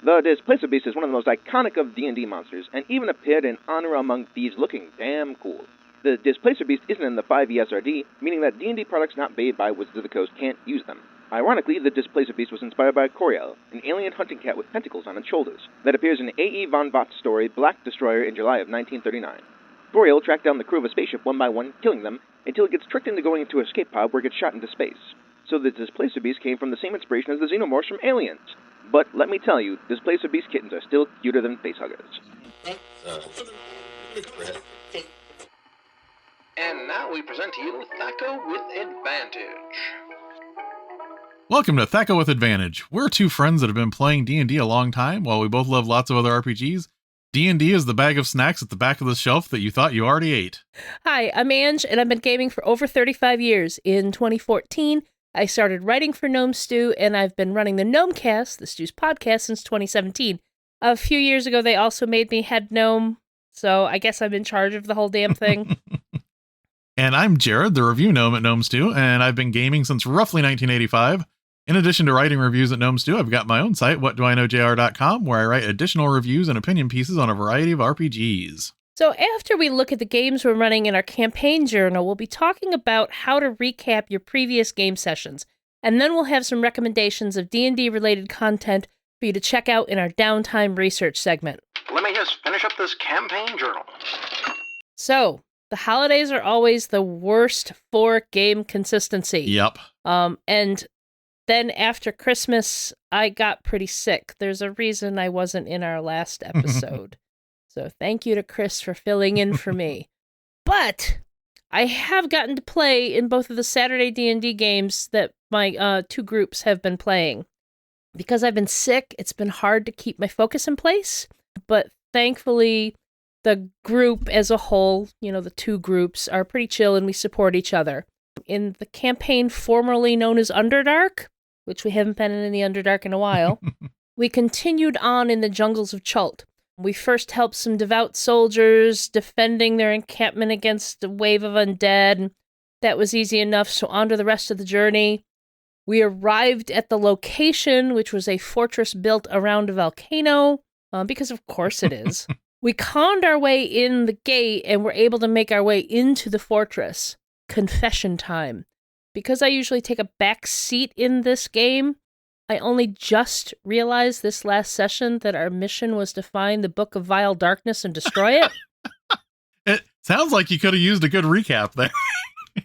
The displacer beast is one of the most iconic of D&D monsters, and even appeared in Honor Among Thieves looking damn cool. The displacer beast isn't in the 5e SRD, meaning that D&D products not made by Wizards of the Coast can't use them. Ironically, the displacer beast was inspired by Coeurl, an alien hunting cat with tentacles on its shoulders, that appears in A.E. von Vogt's story Black Destroyer in July of 1939. Coeurl tracked down the crew of a spaceship one by one, killing them, until it gets tricked into going into an escape pod where it gets shot into space. So the displacer beast came from the same inspiration as the xenomorphs from Aliens. But let me tell you, displacer beast kittens are still cuter than facehuggers. And now we present to you Thac0 with Advantage. Welcome to Thac0 with Advantage. We're two friends that have been playing D&D a long time. While we both love lots of other RPGs, D&D is the bag of snacks at the back of the shelf that you thought you already ate. Hi, I'm Ange, and I've been gaming for over 35 years. In 2014, I started writing for Gnome Stew, and I've been running the Gnomecast, the Stew's podcast, since 2017. A few years ago, they also made me head gnome, so I guess I'm in charge of the whole damn thing. And I'm Jared, the review gnome at Gnome Stew, and I've been gaming since roughly 1985. In addition to writing reviews at Gnome Stew, I've got my own site, whatdoiknowjr.com, where I write additional reviews and opinion pieces on a variety of RPGs. So after we look at the games we're running in our campaign journal, we'll be talking about how to recap your previous game sessions, and then we'll have some recommendations of D&D related content for you to check out in our downtime research segment. Let me just finish up this campaign journal. So, the holidays are always the worst for game consistency. Yep. And then after Christmas, I got pretty sick. There's a reason I wasn't in our last episode. So thank you to Chris for filling in for me. But I have gotten to play in both of the Saturday D&D games that my two groups have been playing. Because I've been sick, it's been hard to keep my focus in place. But thankfully, the group as a whole, the two groups, are pretty chill and we support each other. In the campaign formerly known as Underdark, which we haven't been in the Underdark in a while, we continued on in the jungles of Chult. We first helped some devout soldiers defending their encampment against a wave of undead. That was easy enough, so on to the rest of the journey. We arrived at the location, which was a fortress built around a volcano, because of course it is. We conned our way in the gate and were able to make our way into the fortress. Confession time. Because I usually take a back seat in this game, I only just realized this last session that our mission was to find the Book of Vile Darkness and destroy it. It sounds like you could have used a good recap there.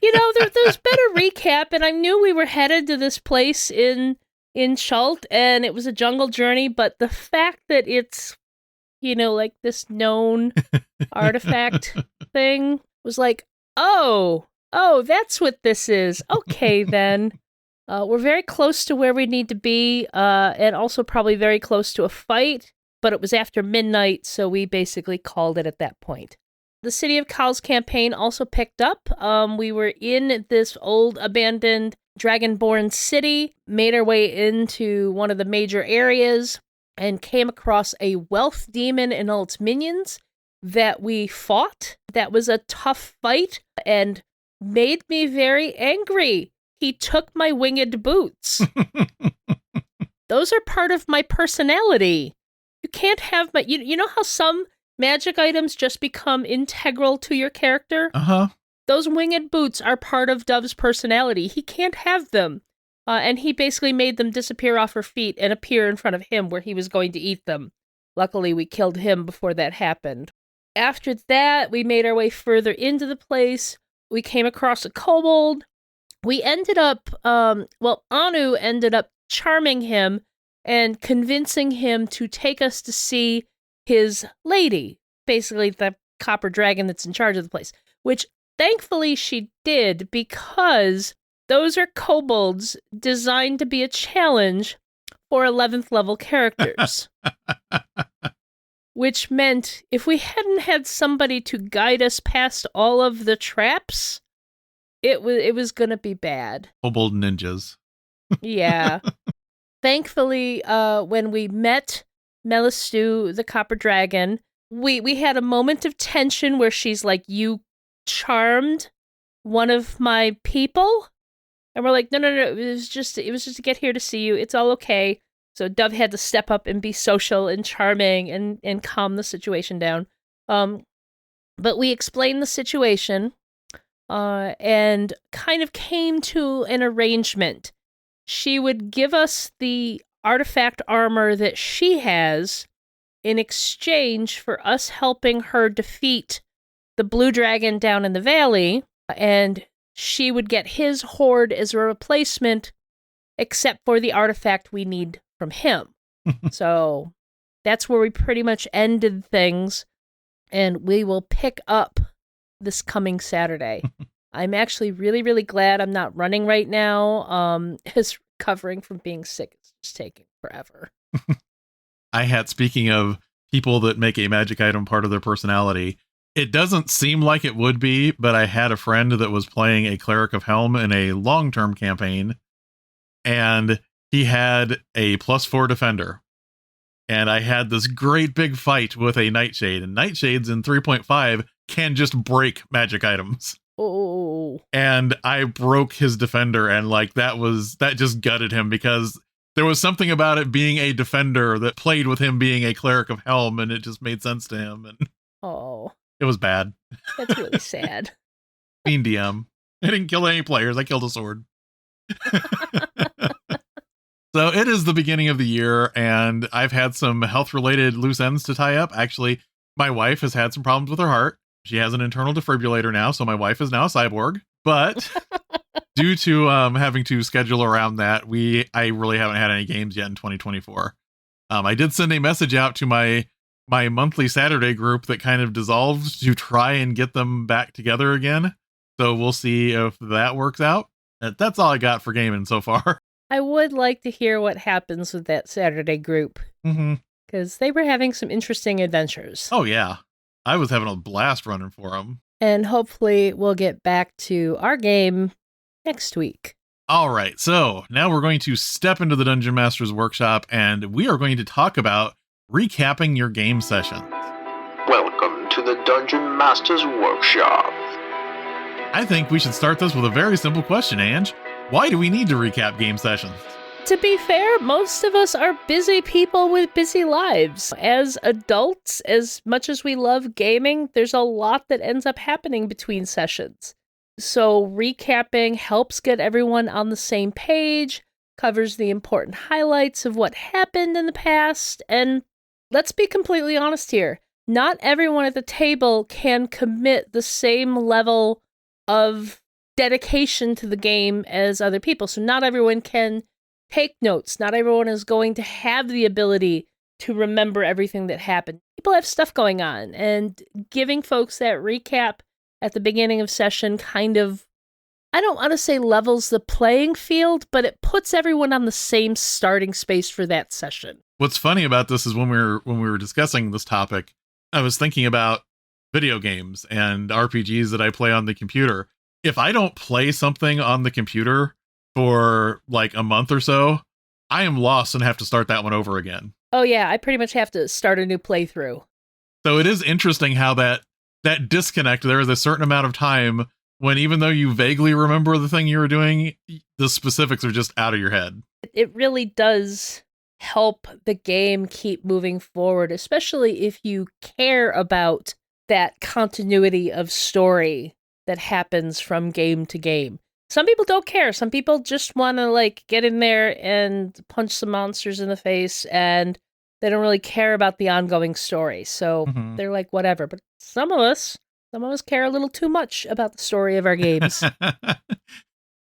There's been a recap, and I knew we were headed to this place in Chult, and it was a jungle journey, but the fact that it's, like this known artifact thing was like, oh, that's what this is. Okay, then. We're very close to where we need to be, and also probably very close to a fight, but it was after midnight, so we basically called it at that point. The City of Coeurl's campaign also picked up. We were in this old abandoned dragonborn city, made our way into one of the major areas, and came across a wealth demon and all its minions that we fought. That was a tough fight, and made me very angry. He took my winged boots. Those are part of my personality. You can't have my... You know how some magic items just become integral to your character? Uh-huh. Those winged boots are part of Dove's personality. He can't have them. And he basically made them disappear off her feet and appear in front of him where he was going to eat them. Luckily, we killed him before that happened. After that, we made our way further into the place. We came across a kobold. We ended up, Anu ended up charming him and convincing him to take us to see his lady, basically the copper dragon that's in charge of the place, which thankfully she did, because those are kobolds designed to be a challenge for 11th level characters. Which meant if we hadn't had somebody to guide us past all of the traps, it was gonna be bad. Kobold ninjas. Yeah. Thankfully, when we met Melistu, the copper dragon, we had a moment of tension where she's like, "You charmed one of my people?" And we're like, no, it was just to get here to see you. It's all okay. So Dove had to step up and be social and charming and calm the situation down. But we explained the situation and kind of came to an arrangement. She would give us the artifact armor that she has in exchange for us helping her defeat the blue dragon down in the valley, and she would get his horde as a replacement, except for the artifact we need from him. So that's where we pretty much ended things, and we will pick up this coming Saturday. I'm actually really, really glad I'm not running right now. Is recovering from being sick. It's just taking forever. Speaking of people that make a magic item part of their personality, it doesn't seem like it would be, but I had a friend that was playing a Cleric of Helm in a long-term campaign, and he had a +4 defender. And I had this great big fight with a Nightshade, and Nightshades in 3.5 can just break magic items. Oh. And I broke his defender, and like that just gutted him, because there was something about it being a defender that played with him being a Cleric of Helm, and it just made sense to him. And it was bad. That's really sad. Mean DM. I didn't kill any players. I killed a sword. So it is the beginning of the year, and I've had some health-related loose ends to tie up. Actually, my wife has had some problems with her heart. She has an internal defibrillator now, so my wife is now a cyborg. But due to having to schedule around that, I really haven't had any games yet in 2024. I did send a message out to my monthly Saturday group that kind of dissolved to try and get them back together again. So we'll see if that works out. That's all I got for gaming so far. I would like to hear what happens with that Saturday group. Because they were having some interesting adventures. Oh, yeah. I was having a blast running for them. And hopefully we'll get back to our game next week. All right. So now we're going to step into the Dungeon Master's Workshop, and we are going to talk about recapping your game session. Welcome to the Dungeon Master's Workshop. I think we should start this with a very simple question, Ange. Why do we need to recap game sessions? To be fair, most of us are busy people with busy lives. As adults, as much as we love gaming, there's a lot that ends up happening between sessions. So recapping helps get everyone on the same page, covers the important highlights of what happened in the past, and let's be completely honest here. Not everyone at the table can commit the same level of dedication to the game as other people. So not everyone can take notes. Not everyone is going to have the ability to remember everything that happened. People have stuff going on, and giving folks that recap at the beginning of session kind of, I don't want to say levels the playing field, but it puts everyone on the same starting space for that session. What's funny about this is when we were discussing this topic, I was thinking about video games and RPGs that I play on the computer. If I don't play something on the computer for like a month or so, I am lost and have to start that one over again. Oh yeah, I pretty much have to start a new playthrough. So it is interesting how that disconnect, there is a certain amount of time when even though you vaguely remember the thing you were doing, the specifics are just out of your head. It really does help the game keep moving forward, especially if you care about that continuity of story that happens from game to game. Some people don't care. Some people just want to like get in there and punch some monsters in the face, and they don't really care about the ongoing story. So they're like, whatever. But some of us care a little too much about the story of our games.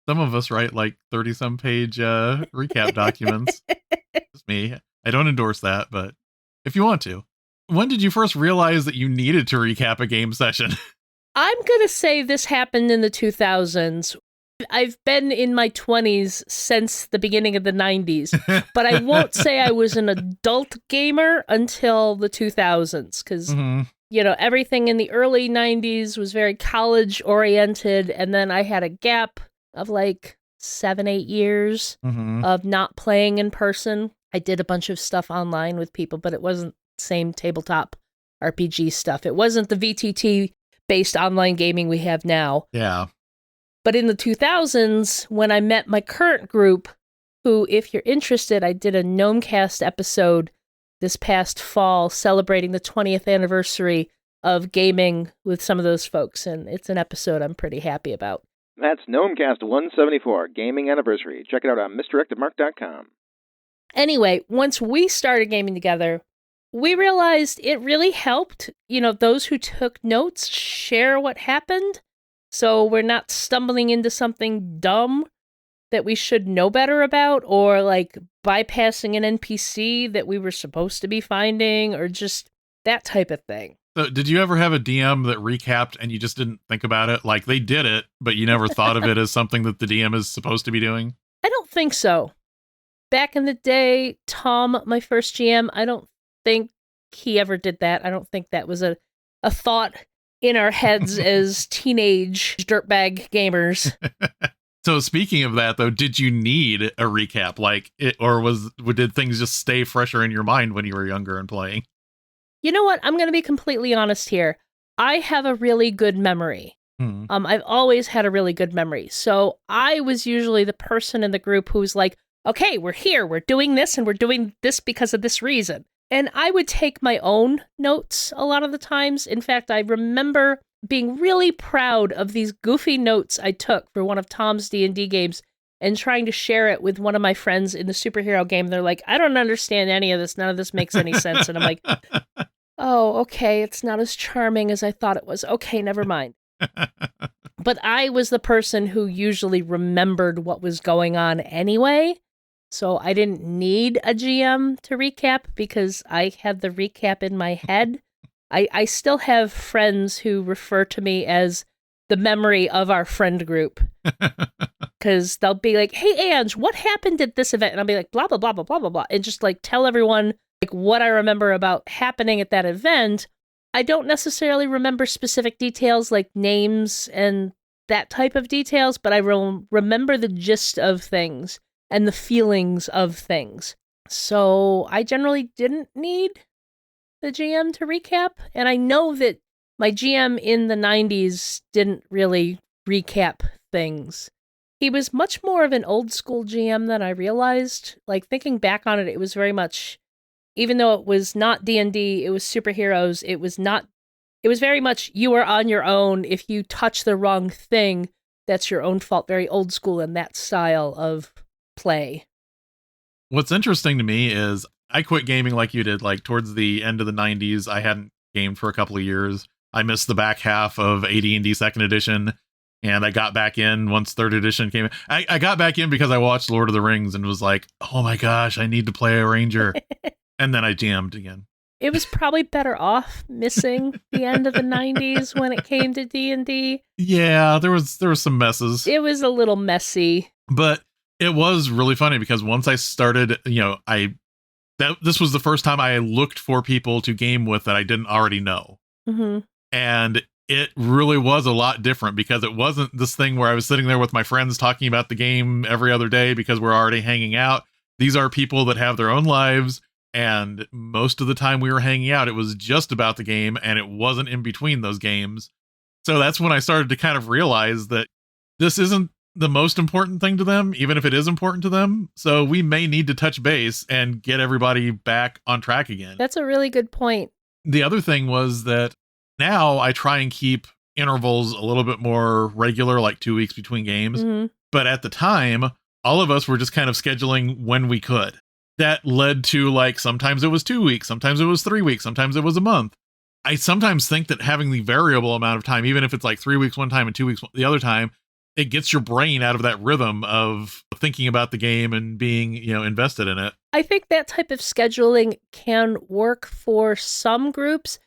Some of us write like 30-some page recap documents. It's me. I don't endorse that, but if you want to. When did you first realize that you needed to recap a game session? I'm going to say this happened in the 2000s. I've been in my 20s since the beginning of the 90s, but I won't say I was an adult gamer until the 2000s, because, you know, everything in the early 90s was very college-oriented, and then I had a gap of like 7-8 years of not playing in person. I did a bunch of stuff online with people, but it wasn't the same tabletop RPG stuff. It wasn't the VTT-based online gaming we have now. Yeah. But in the 2000s, when I met my current group, who, if you're interested, I did a Gnomecast episode this past fall celebrating the 20th anniversary of gaming with some of those folks, and it's an episode I'm pretty happy about. That's Gnomecast 174, Gaming Anniversary. Check it out on misdirectedmark.com. Anyway, once we started gaming together, we realized it really helped, those who took notes share what happened, so we're not stumbling into something dumb that we should know better about, or like bypassing an NPC that we were supposed to be finding, or just that type of thing. So did you ever have a DM that recapped and you just didn't think about it? Like they did it, but you never thought of it as something that the DM is supposed to be doing? I don't think so. Back in the day, Tom, my first GM, I don't think he ever did that. I don't think that was a thought in our heads as teenage dirtbag gamers. So speaking of that, though, did you need a recap? Did things just stay fresher in your mind when you were younger and playing? You know what? I'm going to be completely honest here. I have a really good memory. I've always had a really good memory. So I was usually the person in the group who's like, okay, we're here, we're doing this, and we're doing this because of this reason. And I would take my own notes a lot of the times. In fact, I remember being really proud of these goofy notes I took for one of Tom's D&D games and trying to share it with one of my friends in the superhero game. They're like, I don't understand any of this. None of this makes any sense. And I'm like, oh, okay, it's not as charming as I thought it was. Okay, never mind. But I was the person who usually remembered what was going on anyway. So I didn't need a GM to recap because I had the recap in my head. I still have friends who refer to me as the memory of our friend group. Because they'll be like, hey, Ange, what happened at this event? And I'll be like, blah, blah, blah, blah, blah, blah, blah. And just like tell everyone like what I remember about happening at that event. I don't necessarily remember specific details like names and that type of details, but I remember the gist of things and the feelings of things. So I generally didn't need the GM to recap. And I know that my GM in the 90s didn't really recap things. He was much more of an old school GM than I realized. Like thinking back on it, it was very much, even though it was not D&D, it was superheroes, it was very much you are on your own. If you touch the wrong thing, that's your own fault. Very old school in that style of play. What's interesting to me is I quit gaming like you did, like towards the end of the 90s. I hadn't gamed for a couple of years. I missed the back half of AD&D 2nd edition, and I got back in once 3rd edition came in. I got back in because I watched Lord of the Rings and was like, oh my gosh, I need to play a ranger. And then I jammed again. It was probably better off missing the end of the 90s when it came to D&D. Yeah, there was some messes. It was a little messy. But it was really funny because once I started, this was the first time I looked for people to game with that I didn't already know. Mm-hmm. And it really was a lot different because it wasn't this thing where I was sitting there with my friends talking about the game every other day because we're already hanging out. These are people that have their own lives. And most of the time we were hanging out, it was just about the game and it wasn't in between those games. So that's when I started to kind of realize that this isn't the most important thing to them, even if it is important to them. So we may need to touch base and get everybody back on track again. That's a really good point. The other thing was that now I try and keep intervals a little bit more regular, like 2 weeks between games. Mm-hmm. But at the time, all of us were just kind of scheduling when we could. That led to like, sometimes it was 2 weeks, sometimes it was 3 weeks, sometimes it was a month. I sometimes think that having the variable amount of time, even if it's like 3 weeks one time and 2 weeks the other time, it gets your brain out of that rhythm of thinking about the game and being, invested in it. I think that type of scheduling can work for some groups,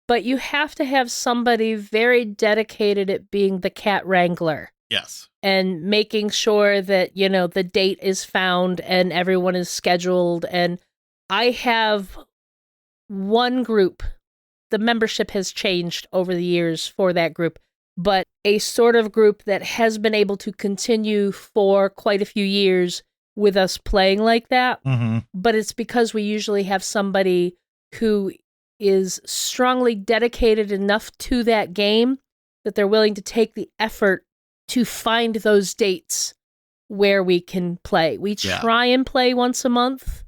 but you have to have somebody very dedicated at being the cat wrangler. Yes. And making sure that, the date is found and everyone is scheduled. And I have one group, the membership has changed over the years for that group, but a sort of group that has been able to continue for quite a few years with us playing like that. Mm-hmm. But it's because we usually have somebody who is strongly dedicated enough to that game that they're willing to take the effort to find those dates where we can play. We try and play once a month,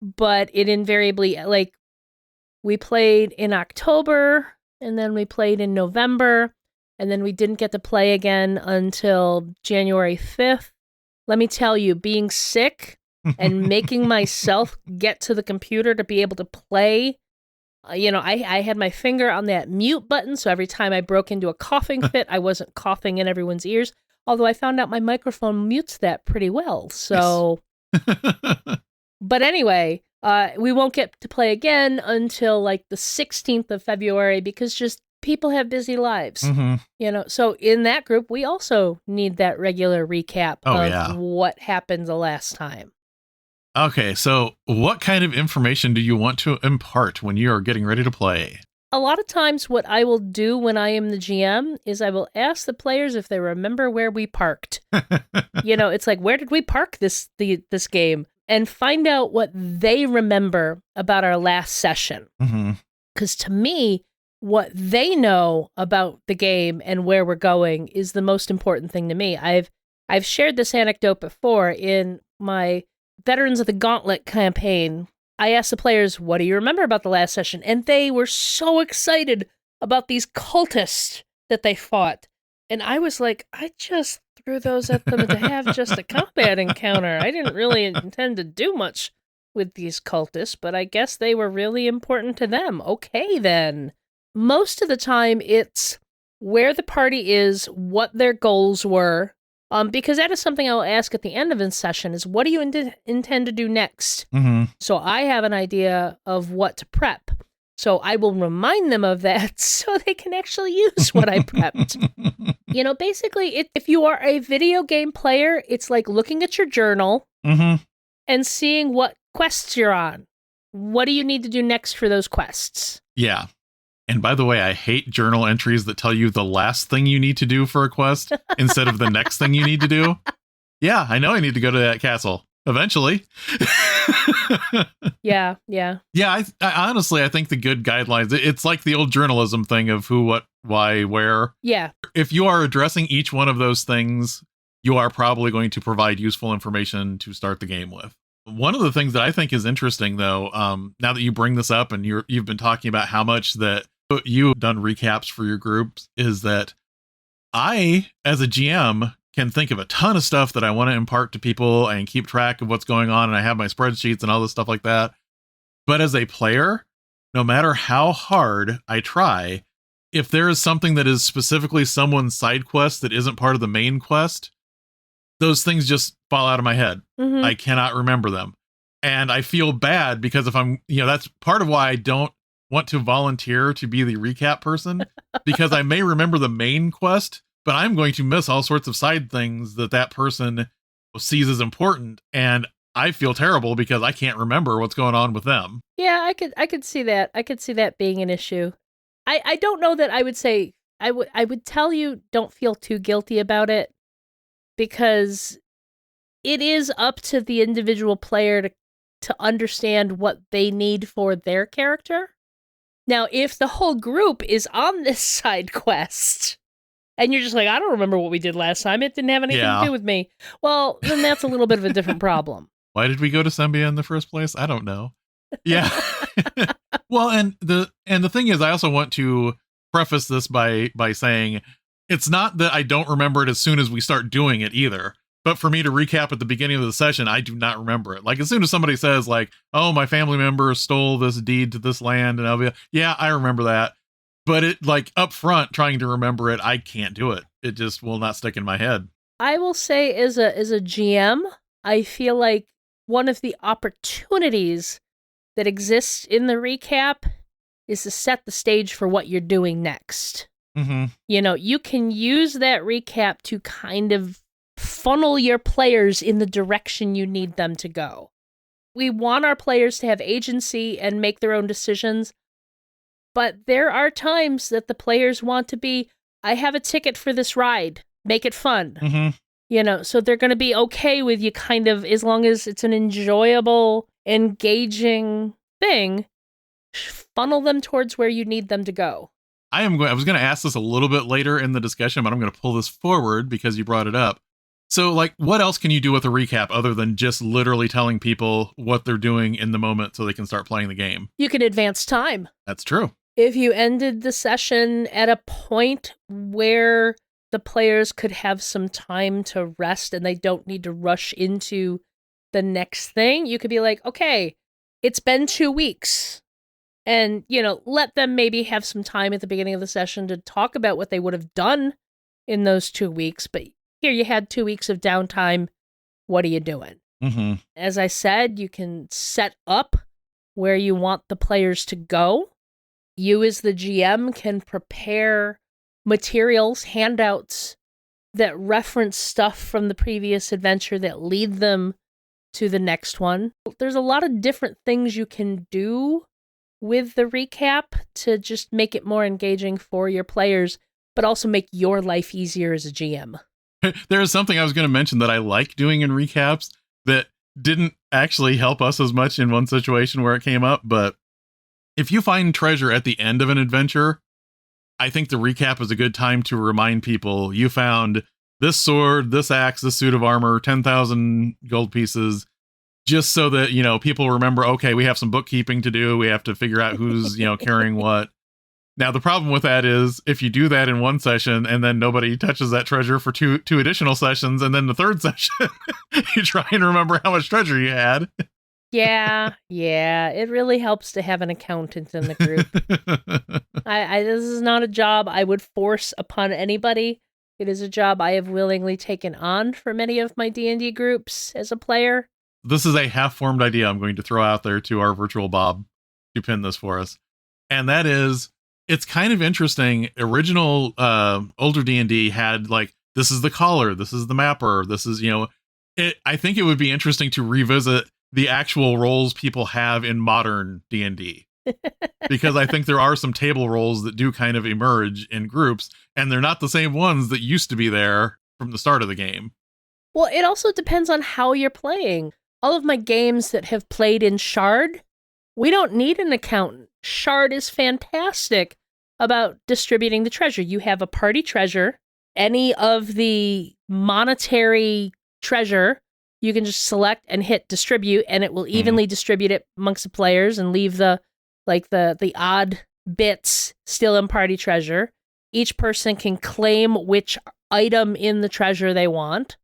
but it invariably, like, we played in October, and then we played in November, and then we didn't get to play again until January 5th. Let me tell you, being sick and making myself get to the computer to be able to play, I had my finger on that mute button, so every time I broke into a coughing fit, I wasn't coughing in everyone's ears, although I found out my microphone mutes that pretty well, so... But anyway, we won't get to play again until like the 16th of February because just people have busy lives. So in that group, we also need that regular recap of what happened the last time. Okay, so what kind of information do you want to impart when you are getting ready to play? A lot of times what I will do when I am the GM is I will ask the players if they remember where we parked. It's like, where did we park this game? And find out what they remember about our last session. Because to me, what they know about the game and where we're going is the most important thing to me. I've shared this anecdote before in my Veterans of the Gauntlet campaign. I asked the players, what do you remember about the last session? And they were so excited about these cultists that they fought. And I was like, I just threw those at them to have just a combat encounter. I didn't really intend to do much with these cultists, but I guess they were really important to them. Okay, then. Most of the time, it's where the party is, what their goals were, because that is something I'll ask at the end of a session, is what do you intend to do next? So I have an idea of what to prep. So I will remind them of that so they can actually use what I prepped. Basically, if you are a video game player, it's like looking at your journal and seeing what quests you're on. What do you need to do next for those quests? Yeah. And by the way, I hate journal entries that tell you the last thing you need to do for a quest instead of the next thing you need to do. Yeah, I know I need to go to that castle eventually. Yeah. I honestly, I think the good guidelines, it's like the old journalism thing of who, what, why, where. Yeah. If you are addressing each one of those things, you are probably going to provide useful information to start the game with. One of the things that I think is interesting, though, now that you bring this up and you've been talking about how much that you've done recaps for your groups, is that I, as a GM, can think of a ton of stuff that I want to impart to people and keep track of what's going on. And I have my spreadsheets and all this stuff like that. But as a player, no matter how hard I try, if there is something that is specifically someone's side quest that isn't part of the main quest, those things just fall out of my head. I cannot remember them. And I feel bad because if I'm, that's part of why I don't want to volunteer to be the recap person, because I may remember the main quest, but I'm going to miss all sorts of side things that person sees as important. And I feel terrible because I can't remember what's going on with them. Yeah, I could see that. I could see that being an issue. I don't know that I would say, I would tell you don't feel too guilty about it, because it is up to the individual player to understand what they need for their character. Now, if the whole group is on this side quest, and you're just like, I don't remember what we did last time, it didn't have anything to do with me, well, then that's a little bit of a different problem. Why did we go to Sembia in the first place? I don't know. Yeah. Well, and the thing is, I also want to preface this by saying it's not that I don't remember it as soon as we start doing it either. But for me to recap at the beginning of the session, I do not remember it. Like, as soon as somebody says, like, oh, my family member stole this deed to this land, and I'll be like, yeah, I remember that. But it, like, up front, trying to remember it, I can't do it. It just will not stick in my head. I will say, as a GM, I feel like one of the opportunities that exists in the recap is to set the stage for what you're doing next. You can use that recap to kind of funnel your players in the direction you need them to go. We want our players to have agency and make their own decisions, but there are times that the players want to be, I have a ticket for this ride, make it fun. So they're going to be okay with you kind of, as long as it's an enjoyable, engaging thing, funnel them towards where you need them to go. I was going to ask this a little bit later in the discussion, but I'm going to pull this forward because you brought it up. So, like, what else can you do with a recap other than just literally telling people what they're doing in the moment so they can start playing the game? You can advance time. That's true. If you ended the session at a point where the players could have some time to rest and they don't need to rush into the next thing, you could be like, okay, it's been 2 weeks. And, let them maybe have some time at the beginning of the session to talk about what they would have done in those 2 weeks. But here you had 2 weeks of downtime. What are you doing? Mm-hmm. As I said, you can set up where you want the players to go. You as the GM can prepare materials, handouts that reference stuff from the previous adventure that lead them to the next one. There's a lot of different things you can do with the recap to just make it more engaging for your players, but also make your life easier as a GM. There is something I was going to mention that I like doing in recaps that didn't actually help us as much in one situation where it came up, but if you find treasure at the end of an adventure, I think the recap is a good time to remind people you found this sword, this axe, this suit of armor, 10,000 gold pieces, just so that, people remember, okay, we have some bookkeeping to do. We have to figure out who's, carrying what. Now, the problem with that is if you do that in one session and then nobody touches that treasure for two additional sessions, and then the third session, you try and remember how much treasure you had. Yeah, it really helps to have an accountant in the group. This is not a job I would force upon anybody. It is a job I have willingly taken on for many of my D&D groups as a player. This is a half-formed idea I'm going to throw out there to our virtual Bob to pin this for us. And that is, it's kind of interesting. Original older D&D had like, this is the caller, this is the mapper, this is, I think it would be interesting to revisit the actual roles people have in modern D&D. Because I think there are some table roles that do kind of emerge in groups, and they're not the same ones that used to be there from the start of the game. Well, it also depends on how you're playing. All of my games that have played in Shard, we don't need an accountant. Shard is fantastic about distributing the treasure. You have a party treasure. Any of the monetary treasure, you can just select and hit distribute, and it will evenly distribute it amongst the players and leave the odd bits still in party treasure. Each person can claim which item in the treasure they want.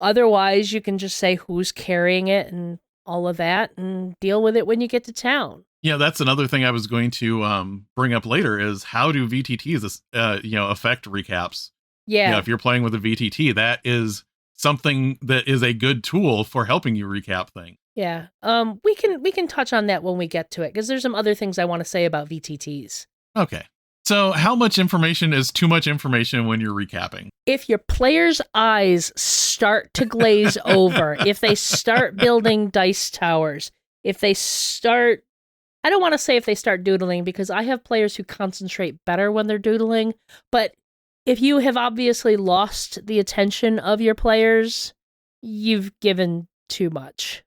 Otherwise, you can just say who's carrying it and all of that and deal with it when you get to town. Yeah, that's another thing I was going to bring up later is how do VTTs, affect recaps? Yeah. If you're playing with a VTT, that is something that is a good tool for helping you recap things. Yeah. We can touch on that when we get to it, because there's some other things I want to say about VTTs. Okay. So how much information is too much information when you're recapping? If your players' eyes start to glaze over, if they start building dice towers, if they start, I don't want to say if they start doodling, because I have players who concentrate better when they're doodling, but if you have obviously lost the attention of your players, you've given too much.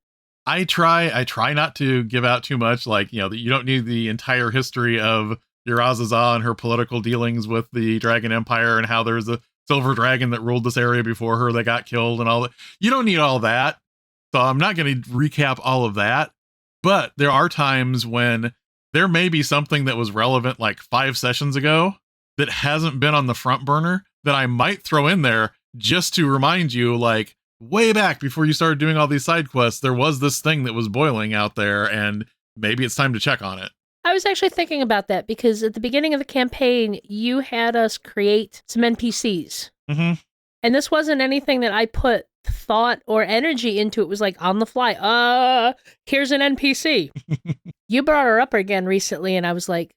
I try not to give out too much. Like, you don't need the entire history of Yarazaza and her political dealings with the Dragon Empire and how there's a silver dragon that ruled this area before her that got killed and all that. You don't need all that. So I'm not going to recap all of that. But there are times when there may be something that was relevant like 5 sessions ago that hasn't been on the front burner that I might throw in there just to remind you, like, way back before you started doing all these side quests, there was this thing that was boiling out there, and maybe it's time to check on it. I was actually thinking about that because at the beginning of the campaign, you had us create some NPCs. Mm-hmm. And this wasn't anything that I put thought or energy into. It was like on the fly. Here's an NPC. You brought her up again recently, and I was like,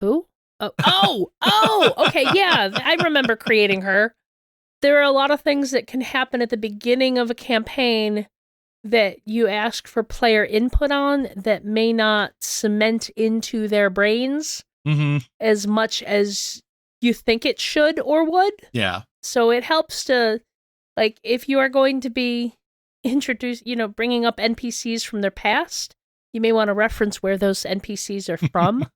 who? Okay, yeah, I remember creating her. There are a lot of things that can happen at the beginning of a campaign that you ask for player input on that may not cement into their brains as much as you think it should or would. Yeah. So it helps to, like, if you are going to be bringing up NPCs from their past, you may want to reference where those NPCs are from.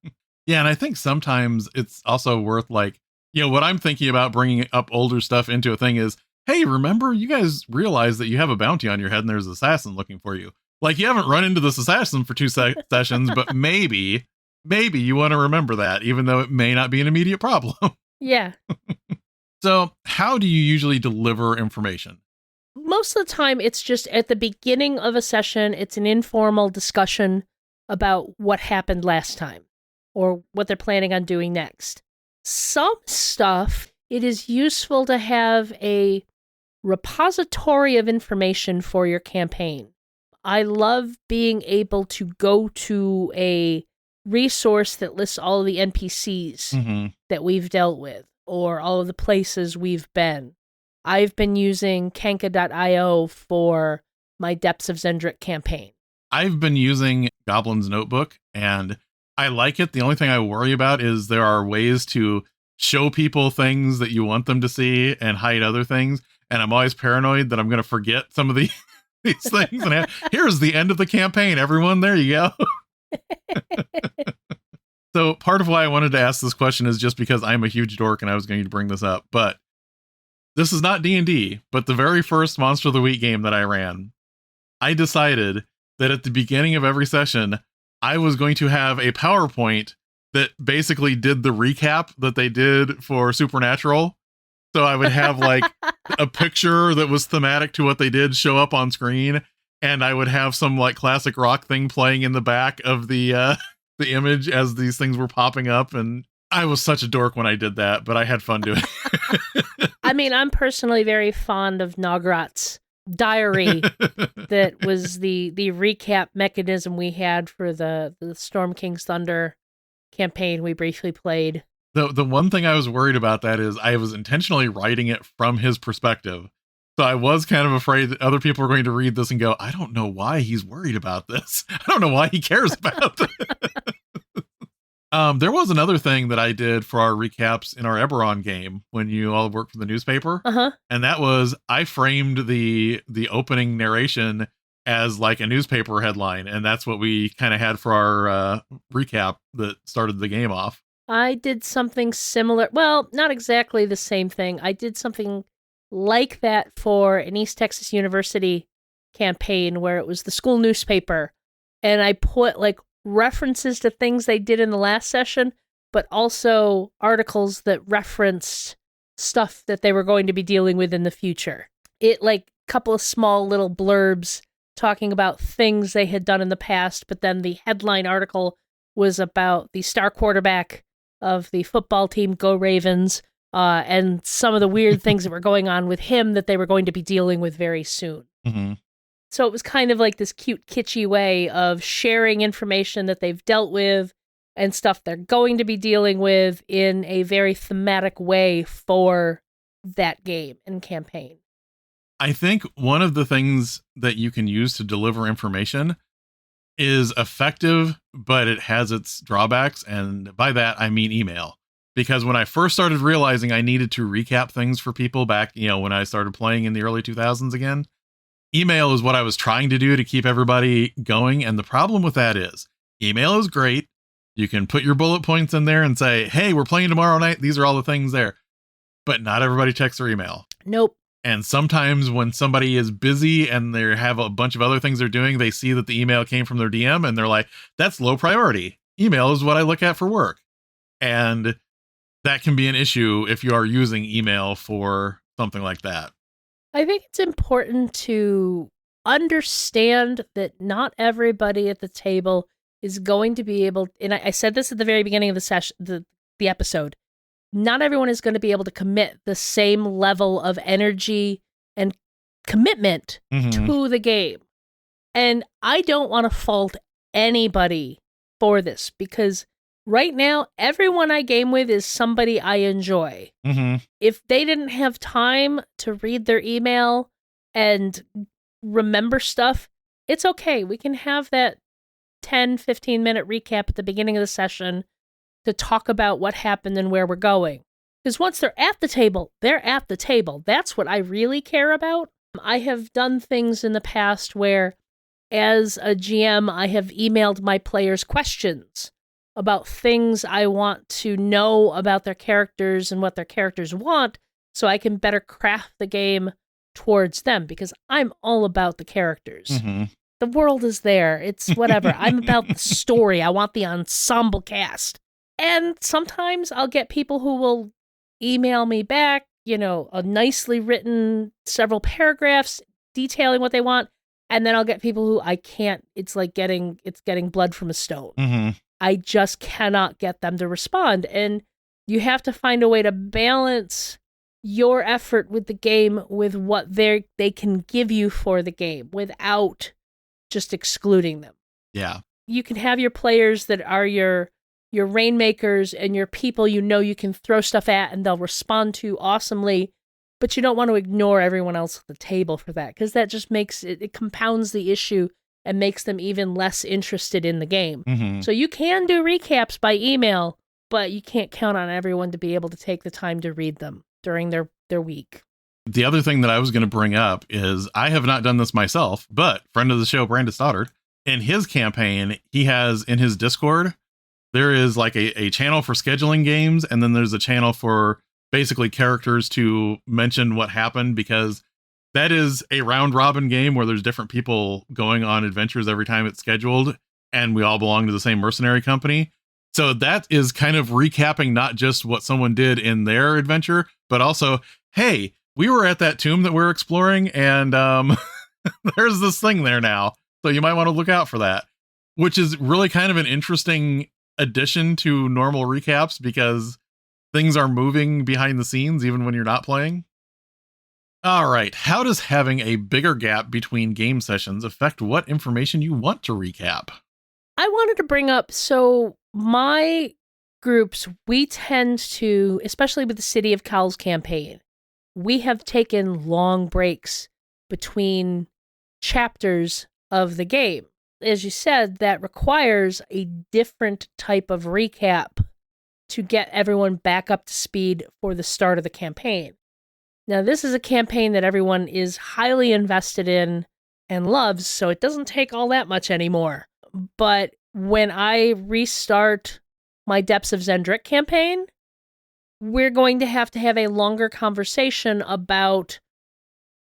Yeah, and I think sometimes it's also worth, like, what I'm thinking about bringing up older stuff into a thing is hey, remember, you guys realize that you have a bounty on your head and there's an assassin looking for you. Like, you haven't run into this assassin for 2 sessions, but maybe you want to remember that, even though it may not be an immediate problem. Yeah. So how do you usually deliver information? Most of the time, it's just at the beginning of a session, it's an informal discussion about what happened last time or what they're planning on doing next. Some stuff, it is useful to have a repository of information for your campaign. I love being able to go to a resource that lists all of the NPCs that we've dealt with or all of the places we've been. I've been using Kanka.io for my Depths of Zendrick campaign. I've been using Goblin's Notebook, and I like it. The only thing I worry about is there are ways to show people things that you want them to see and hide other things. And I'm always paranoid that I'm going to forget some of these things. And here's the end of the campaign, everyone. There you go. So part of why I wanted to ask this question is just because I'm a huge dork and I was going to bring this up. But this is not D&D, but the very first Monster of the Week game that I ran, I decided that at the beginning of every session, I was going to have a PowerPoint that basically did the recap that they did for Supernatural. So I would have like a picture that was thematic to what they did show up on screen. And I would have some like classic rock thing playing in the back of the image as these things were popping up. And I was such a dork when I did that, but I had fun doing it. I mean, I'm personally very fond of Nograt's diary that was the recap mechanism we had for the Storm King's Thunder campaign we briefly played. The one thing I was worried about that is I was intentionally writing it from his perspective. So I was kind of afraid that other people were going to read this and go, I don't know why he's worried about this. I don't know why he cares about this. There was another thing that I did for our recaps in our Eberron game when you all worked for the newspaper. And that was I framed the opening narration as like a newspaper headline. And that's what we kind of had for our recap that started the game off. I did something similar. Well, not exactly the same thing. I did something like that for an East Texas University campaign where it was the school newspaper. And I put like references to things they did in the last session, but also articles that referenced stuff that they were going to be dealing with in the future. It like a couple of small little blurbs talking about things they had done in the past, but then the headline article was about the star quarterback of the football team, Go Ravens, and some of the weird things that were going on with him that they were going to be dealing with very soon. So it was kind of like this cute, kitschy way of sharing information that they've dealt with and stuff they're going to be dealing with in a very thematic way for that game and campaign. I think one of the things that you can use to deliver information is effective, but it has its drawbacks. And by that, I mean email. Because when I first started realizing I needed to recap things for people back, when I started playing in the early 2000s again, email is what I was trying to do to keep everybody going. And the problem with that is email is great. You can put your bullet points in there and say, hey, we're playing tomorrow night. These are all the things there. But not everybody checks their email. Nope. And sometimes when somebody is busy and they have a bunch of other things they're doing, they see that the email came from their DM and they're like, that's low priority. Email is what I look at for work. And that can be an issue if you are using email for something like that. I think it's important to understand that not everybody at the table is going to be able, and I said this at the very beginning of the session, the episode, not everyone is going to be able to commit the same level of energy and commitment to the game. And I don't want to fault anybody for this because right now, everyone I game with is somebody I enjoy. If they didn't have time to read their email and remember stuff, it's okay. We can have that 10, 15-minute recap at the beginning of the session to talk about what happened and where we're going. Because once they're at the table, they're at the table. That's what I really care about. I have done things in the past where, as a GM, I have emailed my players questions about things I want to know about their characters and what their characters want, so I can better craft the game towards them, because I'm all about the characters. Mm-hmm. The world is there. It's whatever. I'm about the story. I want the ensemble cast. And sometimes I'll get people who will email me back, a nicely written several paragraphs detailing what they want. And then I'll get people who I can't, it's getting blood from a stone. Mm-hmm. I just cannot get them to respond. And you have to find a way to balance your effort with the game with what they can give you for the game without just excluding them. Yeah. You can have your players that are your rainmakers and your people you can throw stuff at and they'll respond to awesomely, but you don't want to ignore everyone else at the table for that, because that just makes it compounds the issue and makes them even less interested in the game. Mm-hmm. So you can do recaps by email, but you can't count on everyone to be able to take the time to read them during their week. The other thing that I was going to bring up is I have not done this myself, but friend of the show, Brandon Stoddard, in his campaign, he has in his Discord, there is like a channel for scheduling games, and then there's a channel for basically characters to mention what happened, because that is a round robin game where there's different people going on adventures every time it's scheduled, and we all belong to the same mercenary company. So that is kind of recapping not just what someone did in their adventure, but also, hey, we were at that tomb that we're exploring, and there's this thing there now. So you might want to look out for that, which is really kind of an interesting addition to normal recaps, because things are moving behind the scenes even when you're not playing. All right. How does having a bigger gap between game sessions affect what information you want to recap? I wanted to bring up, so my groups, we tend to, especially with the City of Couerl's campaign, we have taken long breaks between chapters of the game. As you said, that requires a different type of recap to get everyone back up to speed for the start of the campaign. Now, this is a campaign that everyone is highly invested in and loves, so it doesn't take all that much anymore. But when I restart my Depths of Zendrick campaign, we're going to have a longer conversation about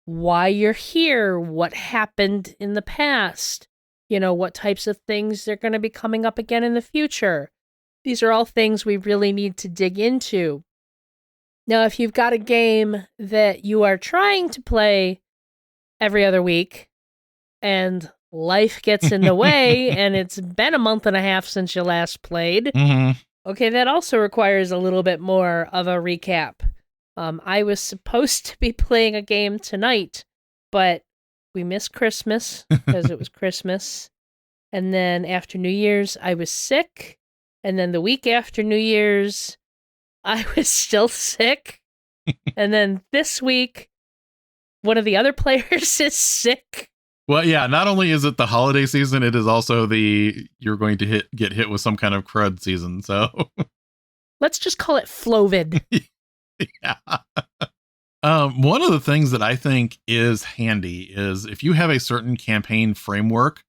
why you're here, what happened in the past, what types of things are going to be coming up again in the future. These are all things we really need to dig into. Now, if you've got a game that you are trying to play every other week and life gets in the way and it's been a month and a half since you last played, okay, that also requires a little bit more of a recap. I was supposed to be playing a game tonight, but we missed Christmas because it was Christmas. And then after New Year's, I was sick. And then the week after New Year's, I was still sick. And then this week, one of the other players is sick. Well, yeah, not only is it the holiday season, it is also you're going to get hit with some kind of crud season. So let's just call it Flovid. Yeah. One of the things that I think is handy is if you have a certain campaign framework,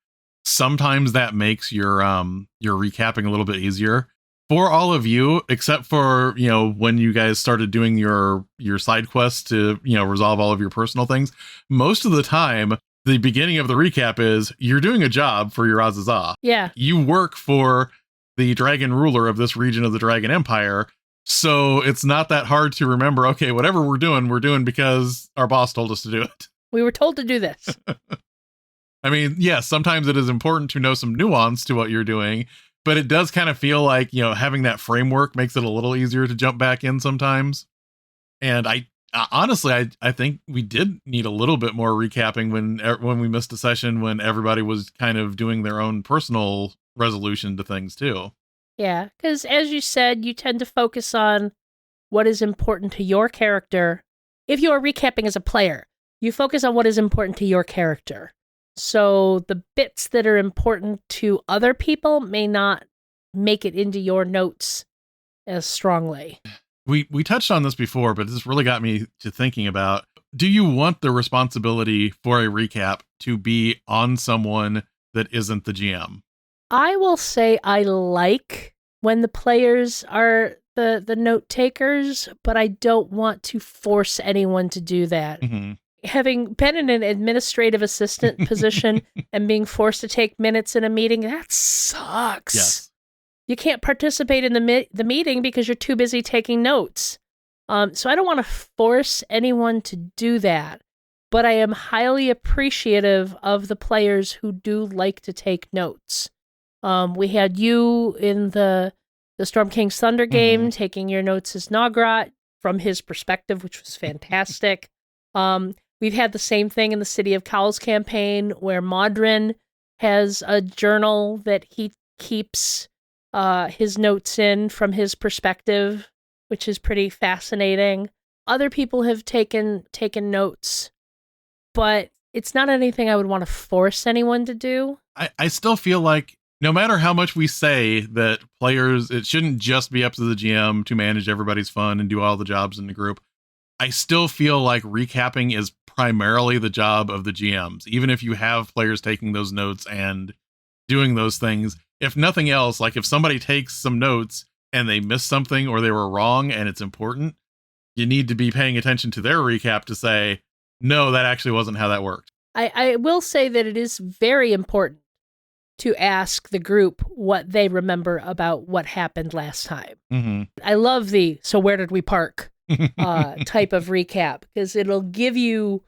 sometimes that makes your recapping a little bit easier for all of you, except for, when you guys started doing your side quests to, resolve all of your personal things. Most of the time, the beginning of the recap is you're doing a job for your Azazel. Yeah. You work for the dragon ruler of this region of the Dragon Empire. So it's not that hard to remember, okay, whatever we're doing because our boss told us to do it. We were told to do this. I mean, yes, sometimes it is important to know some nuance to what you're doing, but it does kind of feel like, having that framework makes it a little easier to jump back in sometimes. And I honestly think we did need a little bit more recapping when we missed a session, when everybody was kind of doing their own personal resolution to things too. Yeah, because as you said, you tend to focus on what is important to your character. If you are recapping as a player, you focus on what is important to your character. So the bits that are important to other people may not make it into your notes as strongly. We touched on this before, but this really got me to thinking about, do you want the responsibility for a recap to be on someone that isn't the GM? I will say I like when the players are the note takers, but I don't want to force anyone to do that. Mm-hmm. Having been in an administrative assistant position and being forced to take minutes in a meeting, that sucks. Yes. You can't participate in the meeting because you're too busy taking notes. So I don't want to force anyone to do that, but I am highly appreciative of the players who do like to take notes. We had you in the Storm King's Thunder game taking your notes as Nograt from his perspective, which was fantastic. We've had the same thing in the City of Cowl's campaign where Modrin has a journal that he keeps his notes in from his perspective, which is pretty fascinating. Other people have taken notes, but it's not anything I would want to force anyone to do. I still feel like no matter how much we say that players, it shouldn't just be up to the GM to manage everybody's fun and do all the jobs in the group, I still feel like recapping is primarily the job of the GMs. Even if you have players taking those notes and doing those things, if nothing else, like if somebody takes some notes and they missed something or they were wrong and it's important, you need to be paying attention to their recap to say, no, that actually wasn't how that worked. I will say that it is very important to ask the group what they remember about what happened last time. Mm-hmm. I love the "so where did we park" type of recap, because it'll give you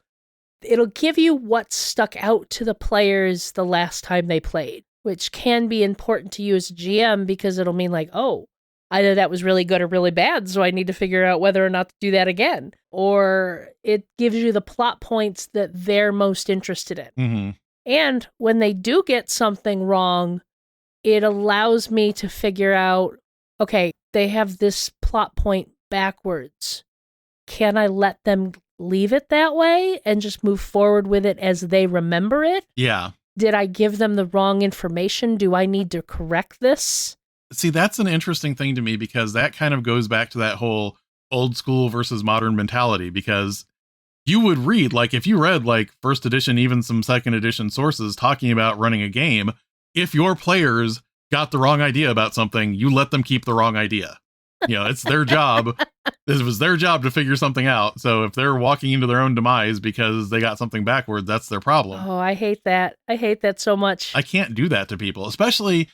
what stuck out to the players the last time they played, which can be important to you as a GM because it'll mean like, oh, either that was really good or really bad, so I need to figure out whether or not to do that again. Or it gives you the plot points that they're most interested in. Mm-hmm. And when they do get something wrong, it allows me to figure out, okay, they have this plot point backwards. Can I let them leave it that way and just move forward with it as they remember it? Yeah. Did I give them the wrong information? Do I need to correct this? See, that's an interesting thing to me because that kind of goes back to that whole old school versus modern mentality, because you would read, like if you read like first edition, even some second edition sources talking about running a game, if your players got the wrong idea about something, you let them keep the wrong idea. You know, it's their job. This was their job to figure something out. So if they're walking into their own demise because they got something backwards, that's their problem. Oh, I hate that. I hate that so much. I can't do that to people, especially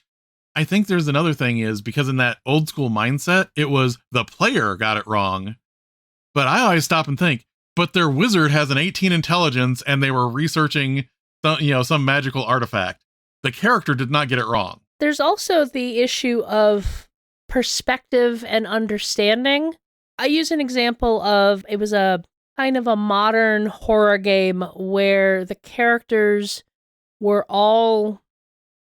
I think there's another thing is because in that old school mindset, it was the player got it wrong. But I always stop and think, but their wizard has an 18 intelligence and they were researching some magical artifact. The character did not get it wrong. There's also the issue of perspective and understanding. I use an example of, it was a kind of a modern horror game where the characters were all,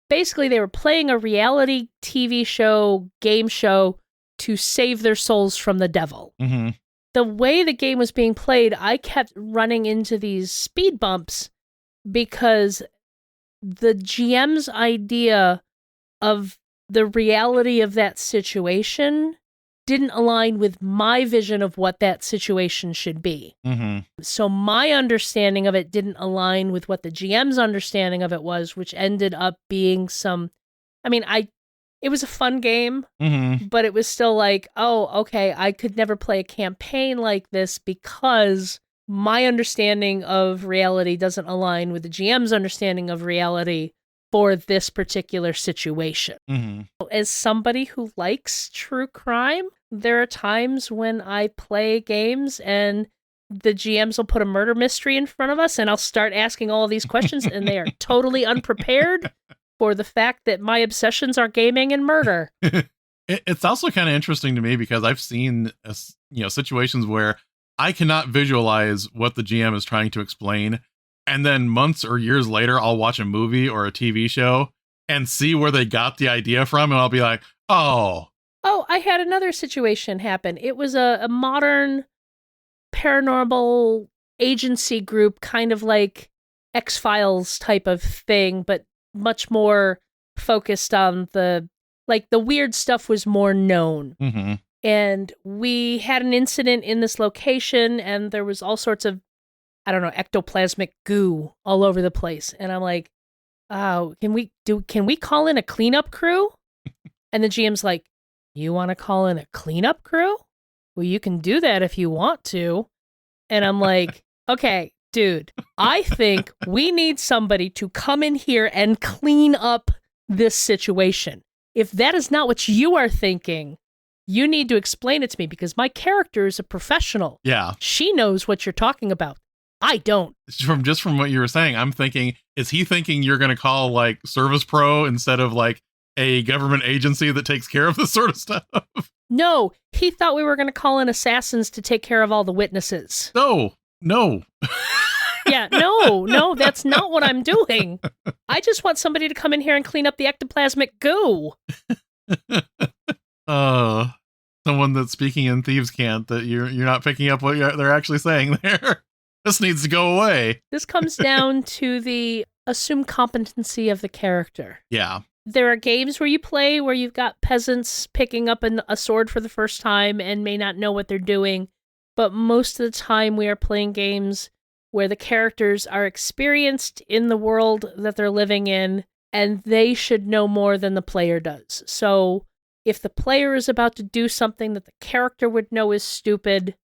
basically they were playing a reality TV show, game show to save their souls from the devil. Mm-hmm. The way the game was being played, I kept running into these speed bumps because the GM's idea of the reality of that situation didn't align with my vision of what that situation should be. Mm-hmm. So my understanding of it didn't align with what the GM's understanding of it was, which ended up being it was a fun game, but it was still like, oh, okay, I could never play a campaign like this because my understanding of reality doesn't align with the GM's understanding of reality for this particular situation. Mm-hmm. As somebody who likes true crime, there are times when I play games and the GMs will put a murder mystery in front of us and I'll start asking all of these questions and they are totally unprepared for the fact that my obsessions are gaming and murder. It's also kind of interesting to me because I've seen situations where I cannot visualize what the GM is trying to explain. And then months or years later, I'll watch a movie or a TV show and see where they got the idea from. And I'll be like, oh, I had another situation happen. It was a modern paranormal agency group, kind of like X-Files type of thing, but much more focused on the weird stuff was more known. Mm-hmm. And we had an incident in this location and there was all sorts of, I don't know, ectoplasmic goo all over the place. And I'm like, oh, can we call in a cleanup crew? And the GM's like, you want to call in a cleanup crew? Well, you can do that if you want to. And I'm like, okay, dude, I think we need somebody to come in here and clean up this situation. If that is not what you are thinking, you need to explain it to me because my character is a professional. Yeah. She knows what you're talking about. I don't. From what you were saying, I'm thinking, is he thinking you're going to call like Service Pro instead of like a government agency that takes care of this sort of stuff? No, he thought we were going to call in assassins to take care of all the witnesses. No. Yeah, no, that's not what I'm doing. I just want somebody to come in here and clean up the ectoplasmic goo. Someone that's speaking in Thieves can't, that you're not picking up what they're actually saying there. This needs to go away. This comes down to the assumed competency of the character. Yeah. There are games where you play where you've got peasants picking up a sword for the first time and may not know what they're doing. But most of the time we are playing games where the characters are experienced in the world that they're living in, and they should know more than the player does. So if the player is about to do something that the character would know is stupid,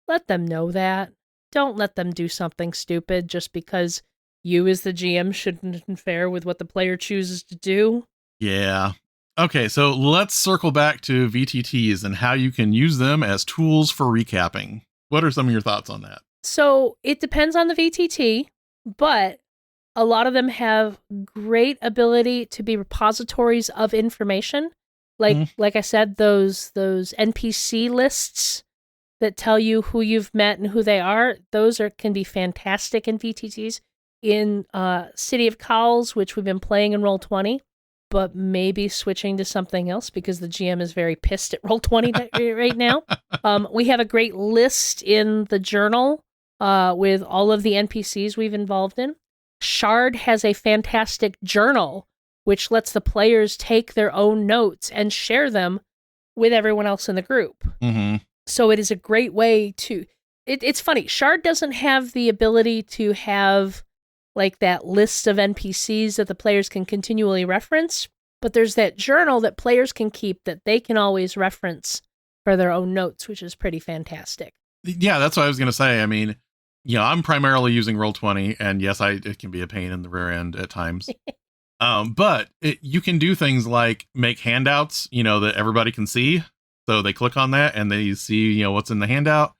let them know that. Don't let them do something stupid just because you as the GM shouldn't interfere with what the player chooses to do. Yeah. Okay, so let's circle back to VTTs and how you can use them as tools for recapping. What are some of your thoughts on that? So it depends on the VTT, but a lot of them have great ability to be repositories of information. Like I said, those NPC lists that tell you who you've met and who they are, can be fantastic in VTTs. In City of Cowls, which we've been playing in Roll20, but maybe switching to something else because the GM is very pissed at Roll20 right now. We have a great list in the journal with all of the NPCs we've involved in. Shard has a fantastic journal which lets the players take their own notes and share them with everyone else in the group. Mm-hmm. So it is a great way to... It's funny, Shard doesn't have the ability to have like that list of NPCs that the players can continually reference, but there's that journal that players can keep that they can always reference for their own notes, which is pretty fantastic. Yeah, that's what I was going to say. I mean, I'm primarily using Roll20, and yes, it can be a pain in the rear end at times. But you can do things like make handouts, that everybody can see. So they click on that and they see, what's in the handout.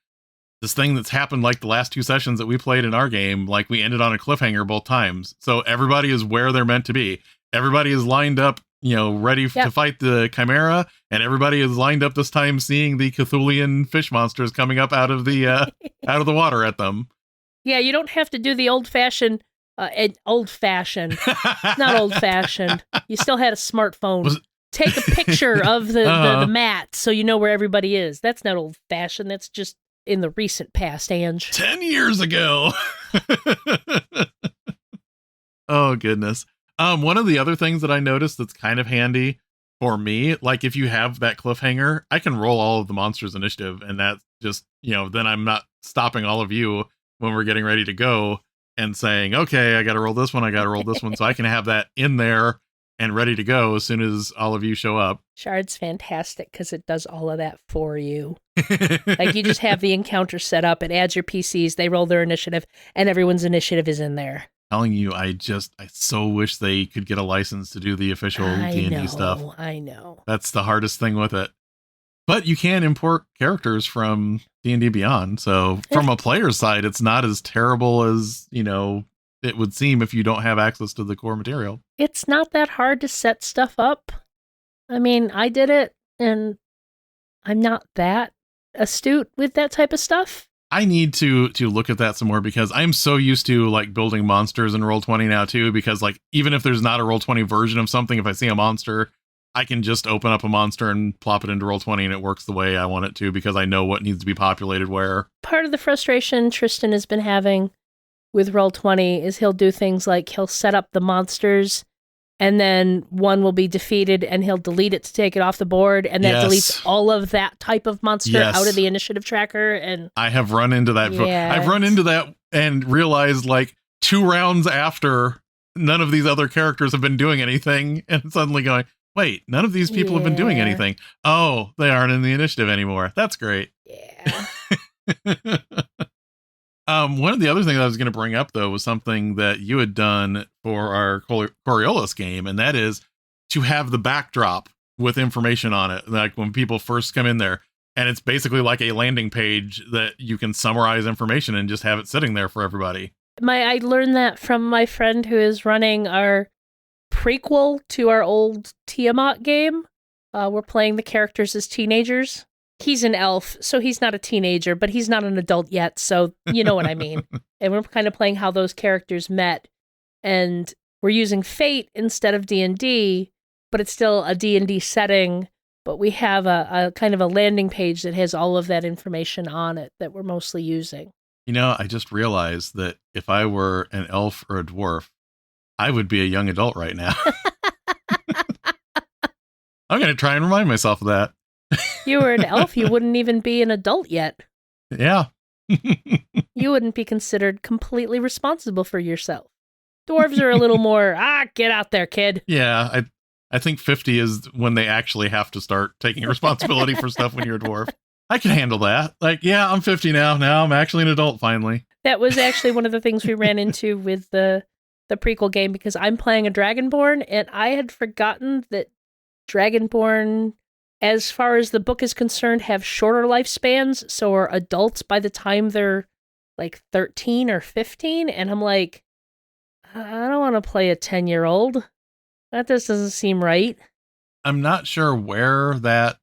This thing that's happened like the last 2 sessions that we played in our game, like we ended on a cliffhanger both times. So everybody is where they're meant to be. Everybody is lined up, ready to fight the Chimera, and everybody is lined up this time seeing the Cthulhian fish monsters coming up out of the out of the water at them. Yeah, you don't have to do the old-fashioned. Not old-fashioned. You still had a smartphone. Take a picture of the mat so you know where everybody is. That's not old-fashioned. That's just in the recent past, Ange. 10 years ago. Oh, goodness. One of the other things that I noticed that's kind of handy for me, like if you have that cliffhanger, I can roll all of the monsters initiative, and that's just, then I'm not stopping all of you when we're getting ready to go and saying, okay, I got to roll this one, so I can have that in there and ready to go as soon as all of you show up. Shard's fantastic because it does all of that for you. Like you just have the encounter set up, it adds your PCs, they roll their initiative, and everyone's initiative is in there. Telling you, I so wish they could get a license to do the official D&D stuff. I know. That's the hardest thing with it. But you can import characters from D&D Beyond, so from a player's side, it's not as terrible as, it would seem if you don't have access to the core material. It's not that hard to set stuff up. I mean, I did it, and I'm not that astute with that type of stuff. I need to look at that some more because I'm so used to like building monsters in Roll20 now too, because like even if there's not a Roll20 version of something, if I see a monster, I can just open up a monster and plop it into Roll20 and it works the way I want it to because I know what needs to be populated where. Part of the frustration Tristan has been having with Roll20 is he'll do things like he'll set up the monsters and then one will be defeated and he'll delete it to take it off the board, and that deletes all of that type of monster out of the initiative tracker. And I have run into that before. I've run into that and realized like 2 rounds after none of these other characters have been doing anything, and suddenly going, Wait, none of these people have been doing Yeah. anything. Oh, they aren't in the initiative anymore. That's great. Yeah. One of the other things I was going to bring up, though, was something that you had done for our Coriolis game, and that is to have the backdrop with information on it. Like when people first come in there, and it's basically like a landing page that you can summarize information and just have it sitting there for everybody. I learned that from my friend who is running our prequel to our old Tiamat game. We're playing the characters as teenagers. He's an elf, so he's not a teenager, but he's not an adult yet, so you know what I mean. And we're kind of playing how those characters met. And we're using Fate instead of D&D, but it's still a D&D setting. But we have a kind of a landing page that has all of that information on it that we're mostly using. You know, I just realized that if I were an elf or a dwarf, I would be a young adult right now. I'm going to try and remind myself of that. You were an elf, you wouldn't even be an adult yet. Yeah. You wouldn't be considered completely responsible for yourself. Dwarves are a little more, get out there, kid. Yeah, I think 50 is when they actually have to start taking responsibility for stuff when you're a dwarf. I can handle that. Like, yeah, I'm 50 now. Now I'm actually an adult finally. That was actually one of the things we ran into with the prequel game, because I'm playing a Dragonborn, and I had forgotten that Dragonborn, as far as the book is concerned, have shorter lifespans, so are adults by the time they're like 13 or 15, and I'm like, I don't want to play a 10-year-old. That just doesn't seem right. I'm not sure where that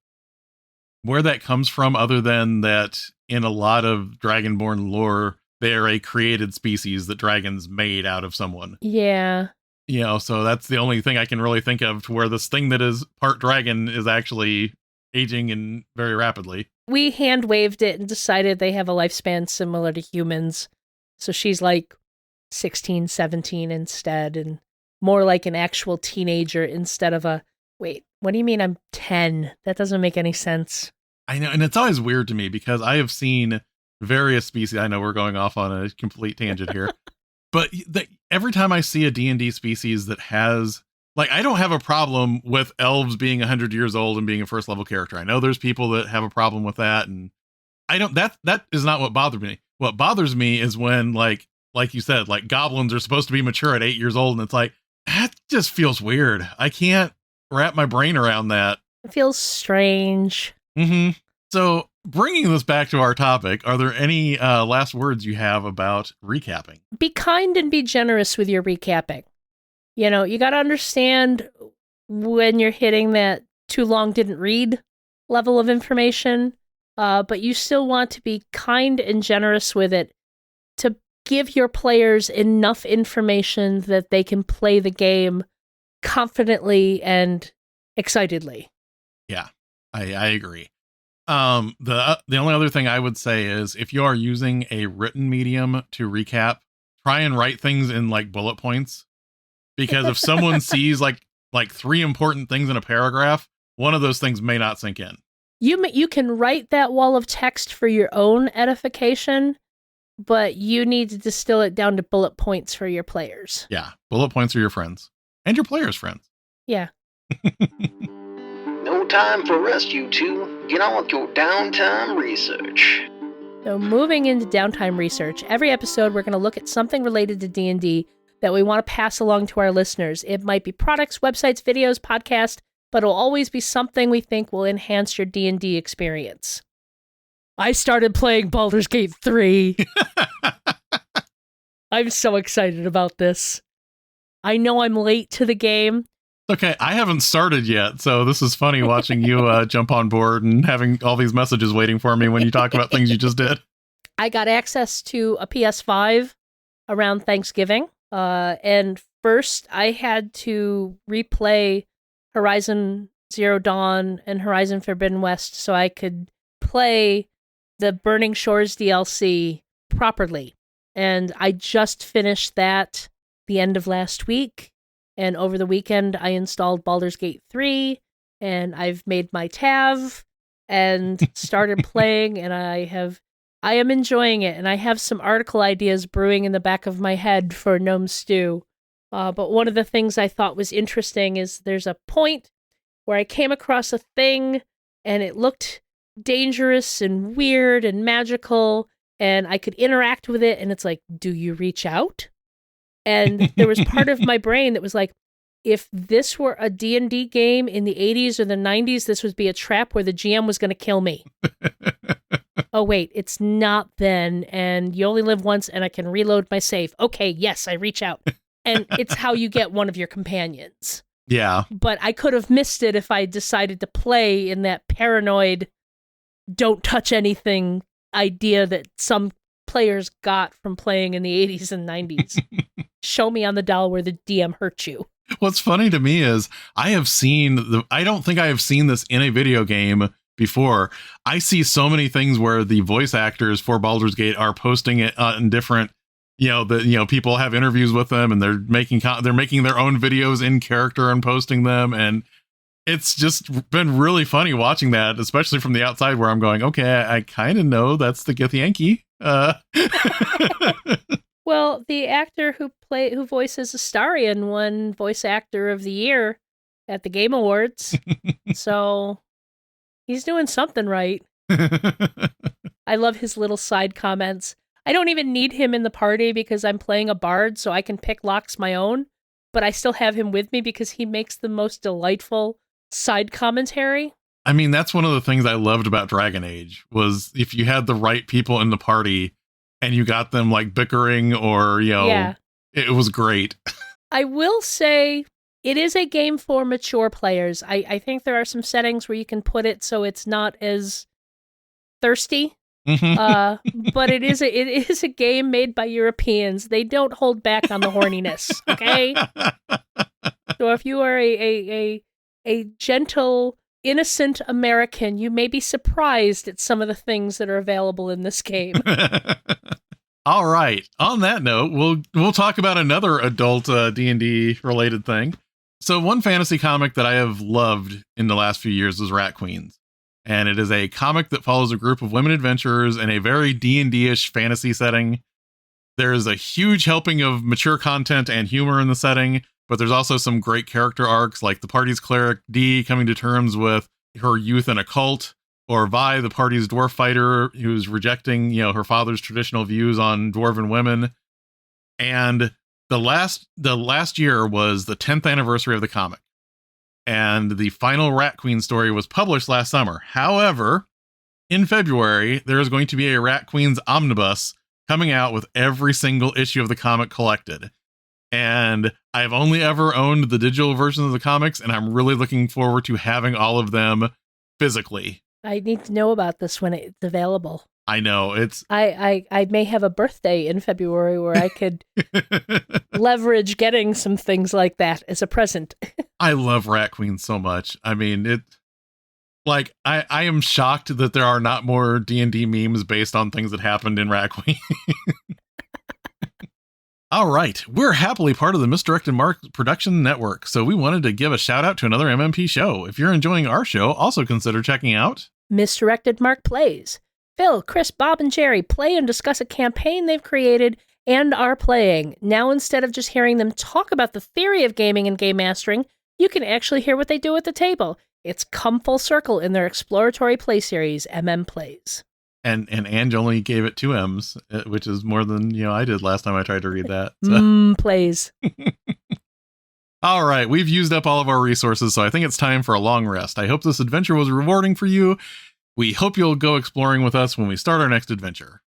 comes from, other than that in a lot of Dragonborn lore, they are a created species that dragons made out of someone. Yeah. You know, so that's the only thing I can really think of to where this thing that is part dragon is actually aging and very rapidly. We hand waved it and decided they have a lifespan similar to humans. So she's like 16, 17 instead, and more like an actual teenager instead of a, wait, what do you mean I'm 10? That doesn't make any sense. I know, and it's always weird to me because I have seen various species. I know we're going off on a complete tangent here. But every time I see a D&D species that has, like, I don't have a problem with elves being 100 years old and being a first level character. I know there's people that have a problem with that, and I don't. That is not what bothers me. What bothers me is when, like you said, like goblins are supposed to be mature at 8 years old, and it's like, that just feels weird. I can't wrap my brain around that. It feels strange. Mm-hmm. So, bringing this back to our topic, are there any last words you have about recapping? Be kind and be generous with your recapping. You know, you got to understand when you're hitting that too long didn't read level of information, but you still want to be kind and generous with it to give your players enough information that they can play the game confidently and excitedly. Yeah, I agree. The only other thing I would say is if you are using a written medium to recap, try and write things in like bullet points, because if someone sees like 3 important things in a paragraph, one of those things may not sink in. You can write that wall of text for your own edification, but you need to distill it down to bullet points for your players. Yeah, bullet points are your friends and your players' friends. Yeah. No time for rest, you two. Get on with your downtime research. So moving into downtime research, every episode we're going to look at something related to D&D that we want to pass along to our listeners. It might be products, websites, videos, podcasts, but it'll always be something we think will enhance your D&D experience. I started playing Baldur's Gate 3. I'm so excited about this. I know I'm late to the game. Okay, I haven't started yet, so this is funny watching you jump on board and having all these messages waiting for me when you talk about things you just did. I got access to a PS5 around Thanksgiving, and first I had to replay Horizon Zero Dawn and Horizon Forbidden West so I could play the Burning Shores DLC properly. And I just finished that the end of last week. And over the weekend, I installed Baldur's Gate 3, and I've made my TAV and started playing, and I am enjoying it, and I have some article ideas brewing in the back of my head for Gnome Stew. But one of the things I thought was interesting is there's a point where I came across a thing and it looked dangerous and weird and magical, and I could interact with it, and it's like, do you reach out? And there was part of my brain that was like, if this were a D&D game in the 80s or the 90s, this would be a trap where the GM was going to kill me. Oh, wait, it's not then, and you only live once, and I can reload my save. Okay, yes, I reach out. And it's how you get one of your companions. Yeah. But I could have missed it if I decided to play in that paranoid, don't touch anything idea that some players got from playing in the 80s and 90s. Show me on the doll where the DM hurt you. What's funny to me is I don't think I have seen this in a video game before. I see so many things where the voice actors for Baldur's Gate are posting it in different, people have interviews with them, and they're making their own videos in character and posting them, and it's just been really funny watching that, especially from the outside, where I'm going, okay, I kind of know that's the Githyanki. Well, the actor who voices Astarion won Voice Actor of the Year at the Game Awards, so he's doing something right. I love his little side comments. I don't even need him in the party because I'm playing a bard, so I can pick locks my own, but I still have him with me because he makes the most delightful side commentary. I mean, that's one of the things I loved about Dragon Age, was if you had the right people in the party and you got them like bickering or, it was great. I will say it is a game for mature players. I think there are some settings where you can put it so it's not as thirsty. But it is a game made by Europeans. They don't hold back on the horniness, okay? So if you are a gentle, innocent American, you may be surprised at some of the things that are available in this game. All right. On that note, we'll talk about another adult D&D related thing. So one fantasy comic that I have loved in the last few years is Rat Queens. And it is a comic that follows a group of women adventurers in a very D&D-ish fantasy setting. There's a huge helping of mature content and humor in the setting, but there's also some great character arcs, like the party's cleric, Dee, coming to terms with her youth in a cult, or Vi, the party's dwarf fighter, who's rejecting, her father's traditional views on dwarven women. And the last year was the 10th anniversary of the comic. And the final Rat Queen story was published last summer. However, in February, there is going to be a Rat Queens omnibus coming out with every single issue of the comic collected. And I've only ever owned the digital versions of the comics, and I'm really looking forward to having all of them physically. I need to know about this when it's available. I know, it's... I may have a birthday in February where I could leverage getting some things like that as a present. I love Rat Queen so much. I mean, I am shocked that there are not more D&D memes based on things that happened in Rat Queen. All right, we're happily part of the Misdirected Mark production network, so we wanted to give a shout out to another MMP show. If you're enjoying our show, also consider checking out Misdirected Mark Plays. Phil, Chris, Bob, and Jerry play and discuss a campaign they've created and are playing. Now, instead of just hearing them talk about the theory of gaming and game mastering, you can actually hear what they do at the table. It's come full circle in their exploratory play series, MM Plays. And Ange only gave it 2 M's, which is more than I did last time I tried to read that. So. Plays. All right, we've used up all of our resources, so I think it's time for a long rest. I hope this adventure was rewarding for you. We hope you'll go exploring with us when we start our next adventure.